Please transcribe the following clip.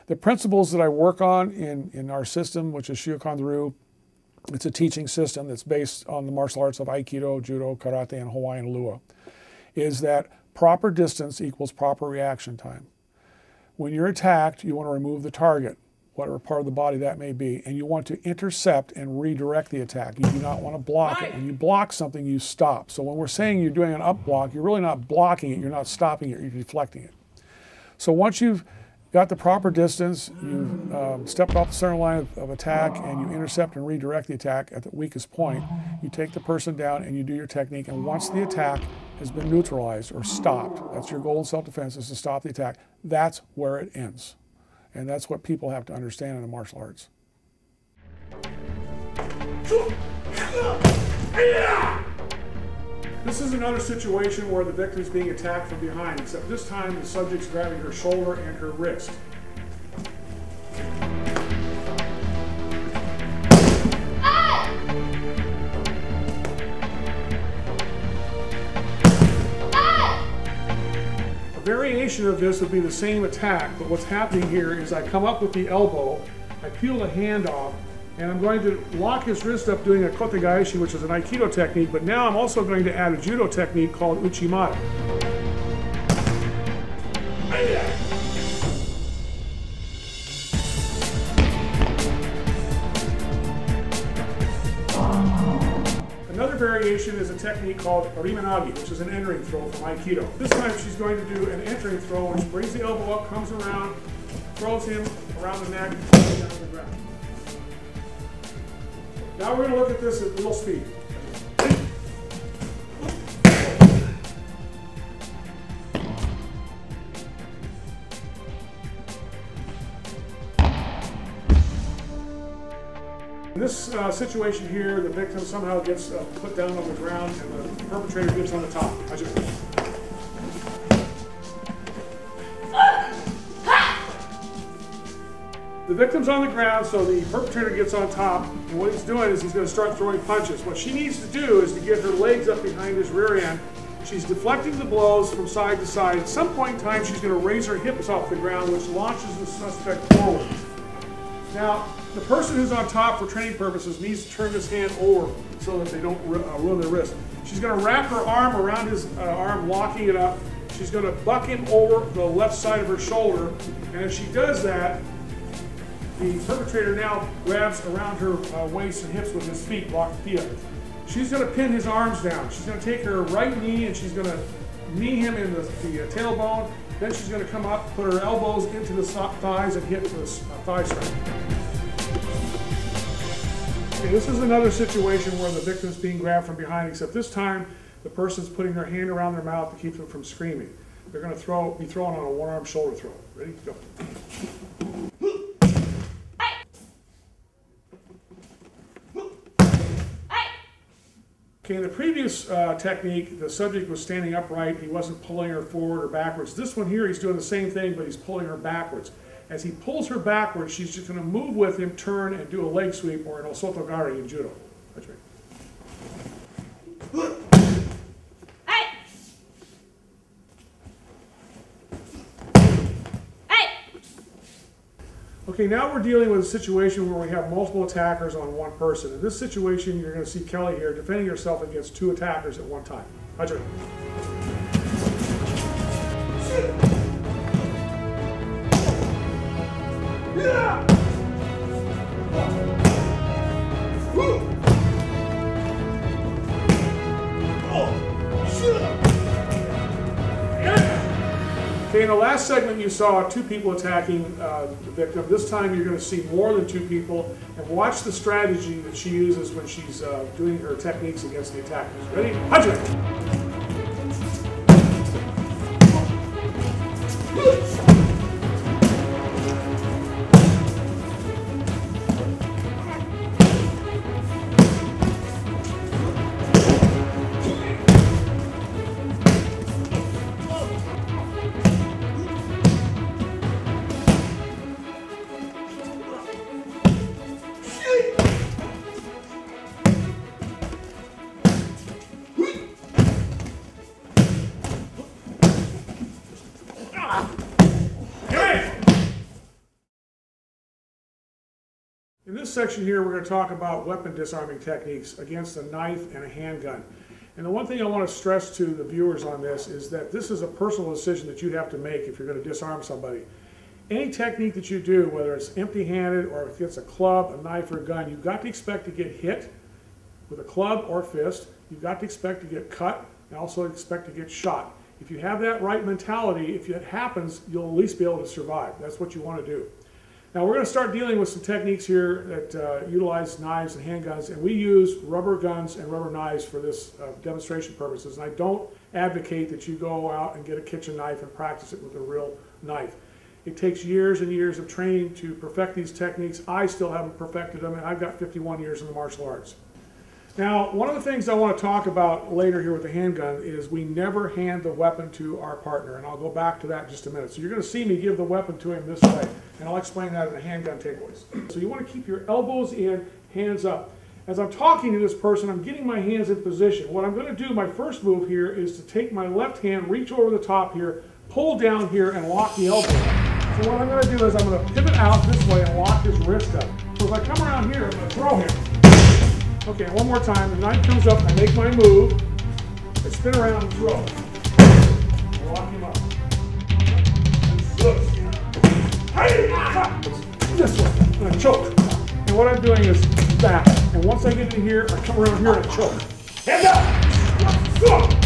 The principles that I work on in our system, which is Shuyokan Ryu, it's a teaching system that's based on the martial arts of Aikido, Judo, Karate, and Hawaiian Lua, is that proper distance equals proper reaction time. When you're attacked, you want to remove the target, whatever part of the body that may be, and you want to intercept and redirect the attack. You do not want to block it. When you block something, you stop. So when we're saying you're doing an up block, you're really not blocking it, you're not stopping it, you're deflecting it. So once you've got the proper distance, you've stepped off the center line of attack, and you intercept and redirect the attack at the weakest point, you take the person down and you do your technique, and once the attack has been neutralized or stopped, that's your goal in self-defense, is to stop the attack, that's where it ends. And that's what people have to understand in the martial arts. This is another situation where the victim is being attacked from behind, except this time the subject's grabbing her shoulder and her wrist. A variation of this would be the same attack, but what's happening here is I come up with the elbow, I peel the hand off, and I'm going to lock his wrist up doing a kotegaishi, which is an Aikido technique, but now I'm also going to add a Judo technique called Uchimata. Another variation is a technique called Arimanagi, which is an entering throw from Aikido. This time she's going to do an entering throw, which brings the elbow up, comes around, throws him around the neck, and down to the ground. Now we're going to look at this at little speed. In this situation here, the victim somehow gets put down on the ground and the perpetrator gets on the top. The victim's on the ground, so the perpetrator gets on top, and what he's doing is he's going to start throwing punches. What she needs to do is to get her legs up behind his rear end. She's deflecting the blows from side to side. At some point in time, she's going to raise her hips off the ground, which launches the suspect forward. Now, the person who's on top for training purposes needs to turn this hand over so that they don't ruin their wrist. She's going to wrap her arm around his arm, locking it up. She's going to buck him over the left side of her shoulder, and if she does that, the perpetrator now grabs around her waist and hips with his feet, lock the feet up. She's going to pin his arms down. She's going to take her right knee and she's going to knee him in the tailbone. Then she's going to come up, put her elbows into the thighs and hit the thigh strap. Okay, this is another situation where the victim's being grabbed from behind, except this time the person's putting their hand around their mouth to keep them from screaming. They're going to be thrown on a one-arm shoulder throw. Ready? Go. Okay, in the previous technique, the subject was standing upright. He wasn't pulling her forward or backwards. This one here, he's doing the same thing, but he's pulling her backwards. As he pulls her backwards, she's just going to move with him, turn, and do a leg sweep or an osotogari in Judo. That's right. Okay, now we're dealing with a situation where we have multiple attackers on one person. In this situation, you're going to see Kelly here defending herself against two attackers at one time. Roger. Okay, in the last segment you saw two people attacking the victim. This time you're going to see more than two people, and watch the strategy that she uses when she's doing her techniques against the attackers. Ready? Hunter! this section here, we're going to talk about weapon disarming techniques against a knife and a handgun. And the one thing I want to stress to the viewers on this is that this is a personal decision that you have to make if you're going to disarm somebody. Any technique that you do, whether it's empty-handed or if it's a club, a knife, or a gun, you've got to expect to get hit with a club or fist. You've got to expect to get cut and also expect to get shot. If you have that right mentality, if it happens, you'll at least be able to survive. That's what you want to do. Now we're going to start dealing with some techniques here that utilize knives and handguns, and we use rubber guns and rubber knives for this demonstration purposes. And I don't advocate that you go out and get a kitchen knife and practice it with a real knife. It takes years and years of training to perfect these techniques. I still haven't perfected them, and I've got 51 years in the martial arts. Now, one of the things I want to talk about later here with the handgun is we never hand the weapon to our partner, and I'll go back to that in just a minute. So you're going to see me give the weapon to him this way, and I'll explain that in the handgun takeaways. So you want to keep your elbows in, hands up. As I'm talking to this person, I'm getting my hands in position. What I'm going to do, my first move here, is to take my left hand, reach over the top here, pull down here, and lock the elbow up. So what I'm going to do is I'm going to pivot out this way and lock his wrist up. So if I come around here, I'm going to throw him. Okay, one more time. The knife comes up, I make my move, I spin around and throw. I lock him up. This way, and I choke. And what I'm doing is that. And once I get in here, I come around here and I choke. Hands up!